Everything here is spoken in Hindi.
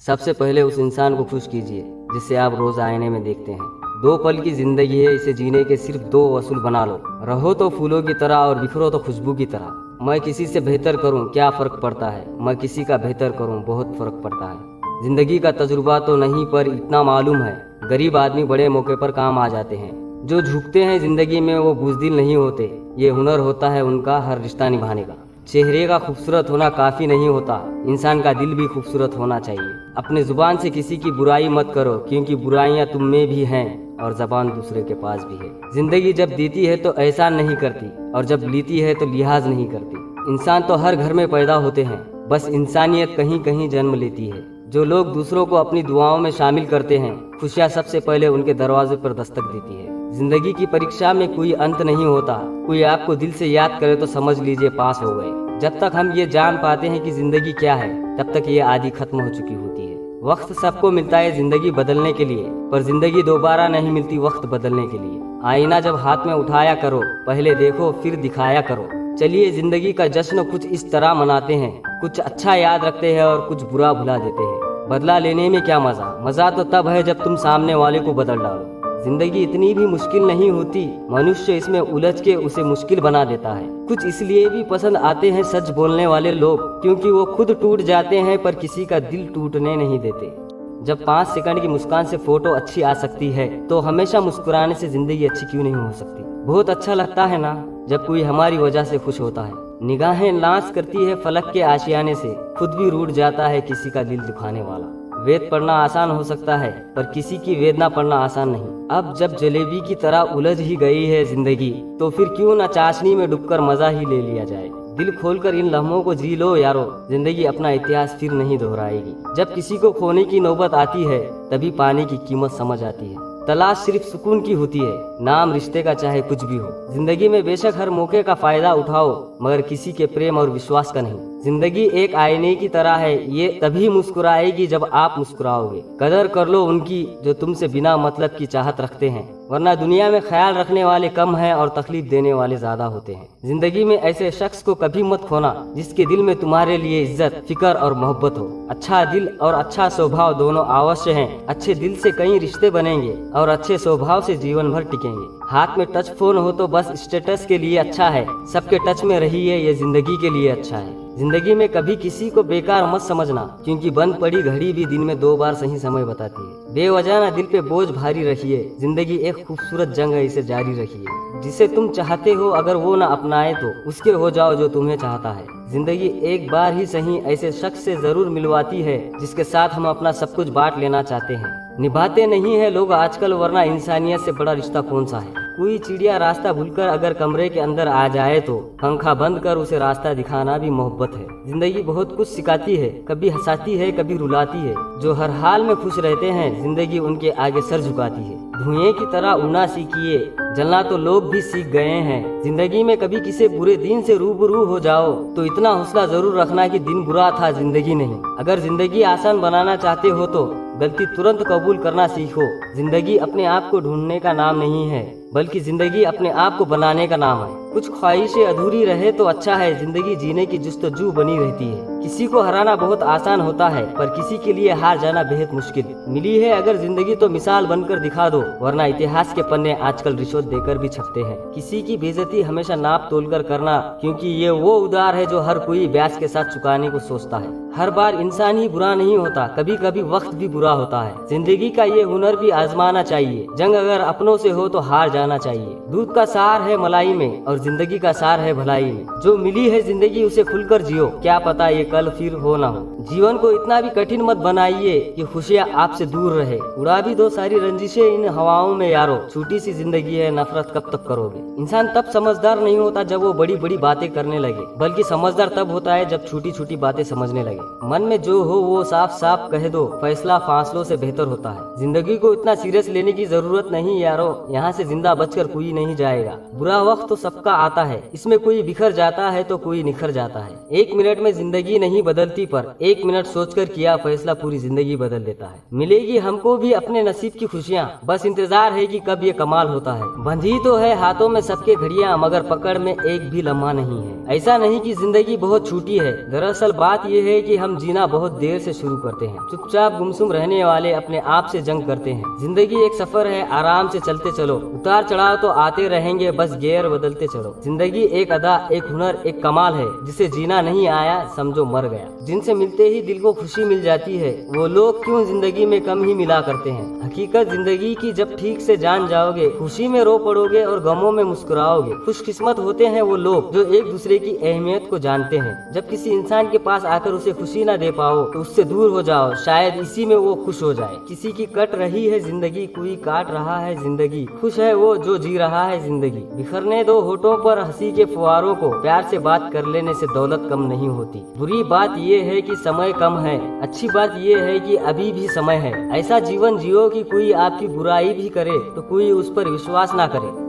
सबसे पहले उस इंसान को खुश कीजिए जिसे आप रोज आईने में देखते हैं। 2 पल की जिंदगी है, इसे जीने के सिर्फ 2 असूल बना लो। रहो तो फूलों की तरह और बिखरो तो खुशबू की तरह। मैं किसी से बेहतर करूं क्या फर्क पड़ता है, मैं किसी का बेहतर करूं बहुत फर्क पड़ता है। जिंदगी का तजुर्बा तो नहीं पर इतना मालूम है, गरीब आदमी बड़े मौके पर काम आ जाते हैं। जो झुकते हैं जिंदगी में वो बुज़दिल नहीं होते, ये हुनर होता है उनका हर रिश्ता निभाने का। चेहरे का खूबसूरत होना काफ़ी नहीं होता, इंसान का दिल भी खूबसूरत होना चाहिए। अपने जुबान से किसी की बुराई मत करो, क्योंकि बुराइयां तुम में भी हैं और जबान दूसरे के पास भी है। जिंदगी जब देती है तो एहसान नहीं करती, और जब लीती है तो लिहाज नहीं करती। इंसान तो हर घर में पैदा होते हैं, बस इंसानियत कहीं कहीं जन्म लेती है। जो लोग दूसरों को अपनी दुआओं में शामिल करते हैं, खुशियाँ सबसे पहले उनके दरवाजे पर दस्तक देती है। जिंदगी की परीक्षा में कोई अंत नहीं होता, कोई आपको दिल से याद करे तो समझ लीजिए पास हो गए। जब तक हम ये जान पाते हैं कि जिंदगी क्या है, तब तक ये आदि खत्म हो चुकी होती है। वक्त सबको मिलता है जिंदगी बदलने के लिए, पर जिंदगी दोबारा नहीं मिलती वक्त बदलने के लिए। आईना जब हाथ में उठाया करो, पहले देखो फिर दिखाया करो। चलिए जिंदगी का जश्न कुछ इस तरह मनाते हैं, कुछ अच्छा याद रखते हैं और कुछ बुरा भुला देते हैं। बदला लेने में क्या मजा, मजा तो तब है जब तुम सामने वाले को बदल डालो। जिंदगी इतनी भी मुश्किल नहीं होती, मनुष्य इसमें उलझ के उसे मुश्किल बना देता है। कुछ इसलिए भी पसंद आते हैं सच बोलने वाले लोग, क्योंकि वो खुद टूट जाते हैं पर किसी का दिल टूटने नहीं देते। जब 5 सेकंड की मुस्कान से फोटो अच्छी आ सकती है, तो हमेशा मुस्कुराने से जिंदगी अच्छी क्यों नहीं हो सकती। बहुत अच्छा लगता है ना जब कोई हमारी वजह से खुश होता है। निगाहें नाच करती है फलक के आशियाने से, खुद भी रूठ जाता है किसी का दिल दुखाने वाला। वेद पढ़ना आसान हो सकता है, पर किसी की वेदना पढ़ना आसान नहीं। अब जब जलेबी की तरह उलझ ही गई है जिंदगी, तो फिर क्यों न चाशनी में डूबकर मजा ही ले लिया जाए। दिल खोलकर इन लम्हों को जी लो यारो, जिंदगी अपना इतिहास फिर नहीं दोहराएगी। जब किसी को खोने की नौबत आती है, तभी पाने की कीमत समझ आती है। तलाश सिर्फ सुकून की होती है, नाम रिश्ते का चाहे कुछ भी हो। जिंदगी में बेशक हर मौके का फायदा उठाओ, मगर किसी के प्रेम और विश्वास का नहीं। जिंदगी एक आईने की तरह है, ये तभी मुस्कुराएगी जब आप मुस्कुराओगे। कदर कर लो उनकी जो तुमसे बिना मतलब की चाहत रखते हैं, वरना दुनिया में ख्याल रखने वाले कम हैं और तकलीफ देने वाले ज्यादा होते हैं। जिंदगी में ऐसे शख्स को कभी मत खोना जिसके दिल में तुम्हारे लिए इज्जत, फिक्र और मोहब्बत हो। अच्छा दिल और अच्छा स्वभाव दोनों आवश्यक हैं। अच्छे दिल से कई रिश्ते बनेंगे और अच्छे स्वभाव से जीवन भर टिकेंगे। हाथ में टच फोन हो तो बस स्टेटस के लिए अच्छा है, सबके टच में रहिए ये जिंदगी के लिए अच्छा है। जिंदगी में कभी किसी को बेकार मत समझना, क्योंकि बंद पड़ी घड़ी भी दिन में 2 बार सही समय बताती है। बेवजह ना दिल पे बोझ भारी रखिए, जिंदगी एक खूबसूरत जंग है, इसे जारी रखिए। जिसे तुम चाहते हो अगर वो ना अपनाए तो उसके हो जाओ जो तुम्हें चाहता है। जिंदगी एक बार ही सही ऐसे शख्स से जरूर मिलवाती है जिसके साथ हम अपना सब कुछ बांट लेना चाहते हैं। निभाते नहीं है लोग आजकल, वरना इंसानियत से बड़ा रिश्ता कौन सा है। कोई चिड़िया रास्ता भूलकर अगर कमरे के अंदर आ जाए तो पंखा बंद कर उसे रास्ता दिखाना भी मोहब्बत है। जिंदगी बहुत कुछ सिखाती है, कभी हंसाती है कभी रुलाती है। जो हर हाल में खुश रहते हैं, जिंदगी उनके आगे सर झुकाती है। धुएं की तरह उड़ना सीखिए, जलना तो लोग भी सीख गए हैं। जिंदगी में कभी किसी बुरे दिन से रूबरू हो जाओ तो इतना हौसला जरूर रखना कि दिन बुरा था जिंदगी नहीं। अगर जिंदगी आसान बनाना चाहते हो तो गलती तुरंत कबूल करना सीखो। जिंदगी अपने आप को ढूंढने का नाम नहीं है, बल्कि जिंदगी अपने आप को बनाने का नाम है। कुछ ख्वाहिशें अधूरी रहे तो अच्छा है, जिंदगी जीने की जुस्तजू बनी रहती है। किसी को हराना बहुत आसान होता है, पर किसी के लिए हार जाना बेहद मुश्किल। मिली है अगर जिंदगी तो मिसाल बनकर दिखा दो, वरना इतिहास के पन्ने आजकल रिश्वत देकर भी छपते हैं। किसी की बेइज्जती हमेशा नाप तोलकर करना, क्योंकि ये वो उधार है जो हर कोई ब्याज के साथ चुकाने को सोचता है। हर बार इंसान ही बुरा नहीं होता, कभी कभी वक्त भी बुरा होता है। जिंदगी का ये हुनर भी आजमाना चाहिए। जंग अगर अपनों से हो तो हार जाना चाहिए। दूध का सार है मलाई में और जिंदगी का सार है भलाई में। जो मिली है जिंदगी उसे खुलकर जियो, क्या पता ये कल फिर हो ना हो। जीवन को इतना भी कठिन मत बनाइए कि खुशियाँ आपसे दूर रहे। उड़ा भी दो सारी रंजिशें इन हवाओं में यारो, छोटी सी जिंदगी है, नफरत कब तक करोगे। इंसान तब समझदार नहीं होता जब वो बड़ी बड़ी बातें करने लगे, बल्कि समझदार तब होता है जब छोटी छोटी बातें समझने लगे। मन में जो हो वो साफ साफ कह दो, फैसला फासलों से बेहतर होता है। जिंदगी को इतना सीरियस लेने की जरूरत नहीं यारो, यहाँ से जिंदा जिंदा बचकर कोई नहीं जाएगा। बुरा वक्त तो सबका आता है, इसमें कोई बिखर जाता है तो कोई निखर जाता है। 1 मिनट में जिंदगी नहीं बदलती, पर 1 मिनट सोचकर किया फैसला पूरी जिंदगी बदल देता है। मिलेगी हमको भी अपने नसीब की खुशियाँ, बस इंतजार है कि कब ये कमाल होता है। बंधी तो है हाथों में सबके घड़ियां, मगर पकड़ में एक भी लम्हा नहीं है। ऐसा नहीं कि जिंदगी बहुत छोटी है, दरअसल बात यह है कि हम जीना बहुत देर से शुरू करते हैं। चुपचाप गुमसुम रहने वाले अपने आप से जंग करते हैं। जिंदगी एक सफर है, आराम से चलते चलो, उतार चढ़ाव तो आते रहेंगे, बस गियर बदलते चलो। जिंदगी एक अदा, एक हुनर, एक कमाल है, जिसे जीना नहीं आया समझो मर गया। जिनसे मिलते ही दिल को खुशी मिल जाती है, वो लोग क्यों जिंदगी में कम ही मिला करते हैं। हकीकत जिंदगी की जब ठीक से जान जाओगे, खुशी में रो पड़ोगे और गमों में मुस्कुराओगे। खुशकिस्मत होते हैं वो लोग जो एक दूसरे की अहमियत को जानते हैं। जब किसी इंसान के पास आकर उसे खुशी ना दे पाओ तो उससे दूर हो जाओ, शायद इसी में वो खुश हो जाए। किसी की कट रही है जिंदगी, कोई काट रहा है जिंदगी, खुश है वो जो जी रहा है जिंदगी। बिखरने दो होठों पर हंसी के फुहारों को, प्यार से बात कर लेने से दौलत कम नहीं होती। बुरी बात ये है कि समय कम है, अच्छी बात ये है कि अभी भी समय है। ऐसा जीवन जियो कि कोई आपकी बुराई भी करे तो कोई उस पर विश्वास ना करे।